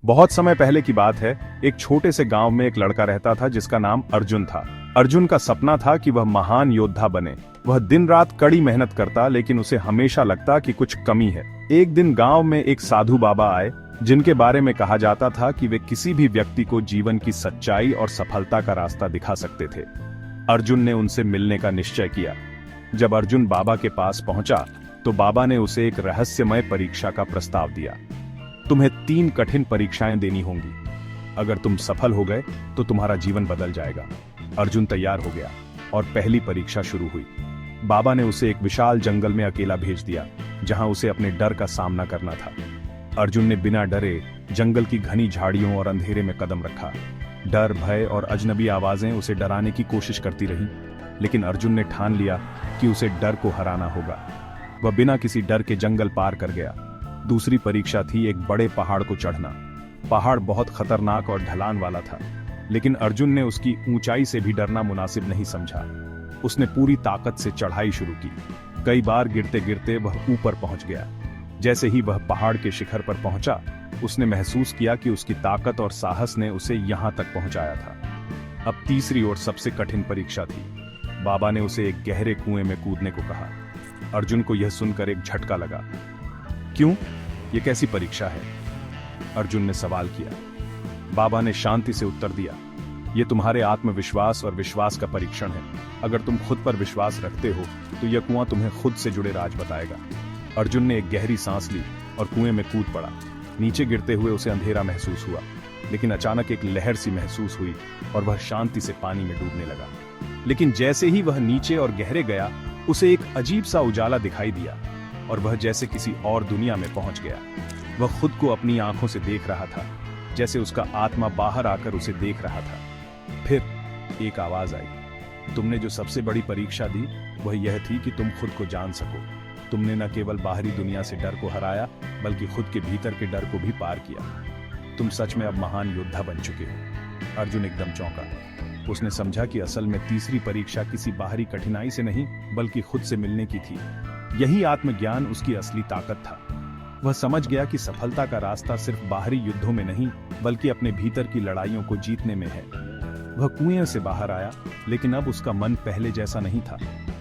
बहुत समय पहले की बात है। एक छोटे से गांव में एक लड़का रहता था जिसका नाम अर्जुन था। अर्जुन का सपना था कि वह महान योद्धा बने। वह दिन रात कड़ी मेहनत करता, लेकिन उसे हमेशा लगता कि कुछ कमी है। एक दिन गांव में एक साधु बाबा आए, जिनके बारे में कहा जाता था कि वे किसी भी व्यक्ति को जीवन की सच्चाई और सफलता का रास्ता दिखा सकते थे। अर्जुन ने उनसे मिलने का निश्चय किया। जब अर्जुन बाबा के पास पहुंचा तो बाबा ने उसे एक रहस्यमय परीक्षा का प्रस्ताव दिया। तुम्हें 3 कठिन परीक्षाएं देनी होंगी। अगर तुम सफल हो गए तो तुम्हारा जीवन बदल जाएगा। अर्जुन तैयार हो गया और पहली परीक्षा शुरू हुई। बाबा ने उसे एक विशाल जंगल में अकेला भेज दिया, जहां उसे अपने डर का सामना करना था। अर्जुन ने बिना डरे जंगल की घनी झाड़ियों और अंधेरे में कदम रखा। डर, भय और अजनबी आवाजें उसे डराने की कोशिश करती रहीं, लेकिन अर्जुन ने ठान लिया कि उसे डर को हराना होगा। वह बिना किसी डर के जंगल पार कर गया। दूसरी परीक्षा थी एक बड़े पहाड़ को चढ़ना। पहाड़ बहुत खतरनाक और ढलान वाला था, लेकिन अर्जुन ने उसकी ऊंचाई से भी डरना मुनासिब नहीं समझा। उसने पूरी ताकत से चढ़ाई शुरू की। कई बार गिरते गिरते वह ऊपर पहुंच गया। जैसे ही वह पहाड़ के शिखर पर पहुंचा, उसने महसूस किया कि उसकी ताकत और साहस ने उसे यहां तक पहुंचाया था। अब तीसरी और सबसे कठिन परीक्षा थी। बाबा ने उसे एक गहरे कुएं में कूदने को कहा। अर्जुन को यह सुनकर एक झटका लगा। क्यों? यह कैसी परीक्षा है? अर्जुन ने सवाल किया। बाबा ने शांति से उत्तर दिया, यह तुम्हारे आत्मविश्वास और विश्वास का परीक्षण है। अगर तुम खुद पर विश्वास रखते हो तो यह कुआं तुम्हें खुद से जुड़े राज बताएगा। अर्जुन ने एक गहरी सांस ली और कुएं में कूद पड़ा। नीचे गिरते हुए उसे अंधेरा महसूस हुआ, लेकिन अचानक एक लहर सी महसूस हुई और वह शांति से पानी में डूबने लगा। लेकिन जैसे ही वह नीचे और गहरे गया, उसे एक अजीब सा उजाला दिखाई दिया और वह जैसे किसी और दुनिया में पहुंच गया। वह खुद को अपनी आंखों से देख रहा था, जैसे उसका आत्मा बाहर आकर उसे देख रहा था। फिर एक आवाज आई, तुमने जो सबसे बड़ी परीक्षा दी वह यह थी कि तुम खुद को जान सको। तुमने न केवल बाहरी दुनिया से डर को हराया, बल्कि खुद के भीतर के डर को भी पार किया। तुम सच में अब महान योद्धा बन चुके हो। अर्जुन एकदम चौंका। उसने समझा कि असल में तीसरी परीक्षा किसी बाहरी कठिनाई से नहीं, बल्कि खुद से मिलने की थी। यही आत्मज्ञान उसकी असली ताकत था। वह समझ गया कि सफलता का रास्ता सिर्फ बाहरी युद्धों में नहीं, बल्कि अपने भीतर की लड़ाइयों को जीतने में है। वह कुएं से बाहर आया, लेकिन अब उसका मन पहले जैसा नहीं था।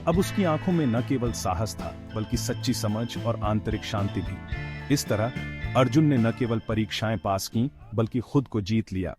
अब उसकी आंखों में न केवल साहस था, बल्कि सच्ची समझ और आंतरिक शांति भी। इस तरह अर्जुन ने न केवल परीक्षाएं पास की, बल्कि खुद को जीत लिया।